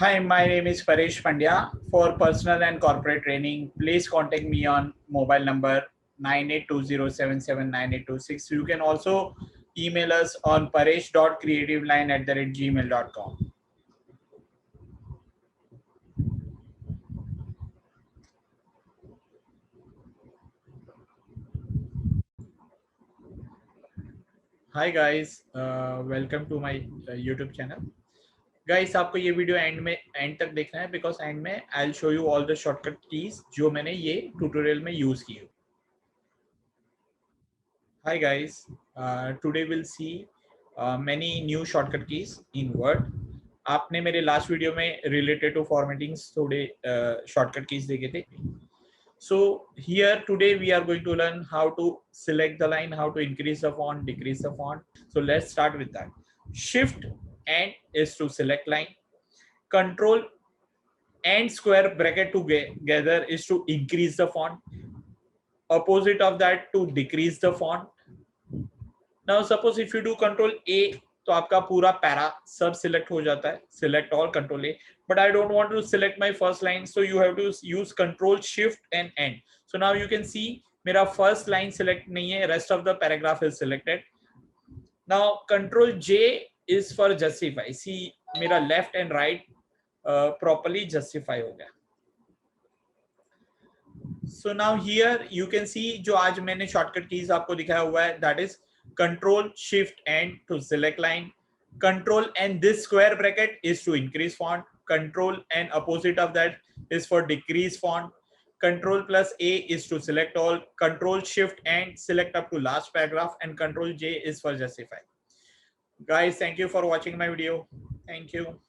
Hi, my name is Paresh Pandya. For personal and corporate training, please contact me on mobile number 9820779826. You can also email us on paresh.creativeline@gmail.com. Hi guys, welcome to my YouTube channel. Guys, आपको ये video and तक देखना है because and में I will show you all the shortcut keys जो मैंने ये tutorial में यूज की है. Hi guys, today we'll see many new shortcut keys in Word. आपने मेरे लास्ट वीडियो में related to formatting थोड़े shortcut keys देखे थे. So here today we are going to learn how to select the line, how to increase the font, decrease the font. So let's start with that. Shift and is to select line. Control and square bracket together is to increase the font. Opposite of that to decrease the font. Now suppose if you do control A तो आपका पूरा para सब select हो जाता है. Select all control A, but I don't want to select my first line, so you have to use control shift and end. So now you can see मेरा first line select नहीं है, rest of the paragraph is selected. Now control J is for justify. See मेरा left and right properly justify हो गया. So now here you can see जो आज मैंने shortcut keys आपको दिखाया हुआ है, that is Control Shift N to select line. Control and this square bracket is to increase font. Control and opposite of that is for decrease font. Control plus A is to select all. Control Shift and select up to last paragraph, and Control J is for justify. Guys, thank you for watching my video. Thank you.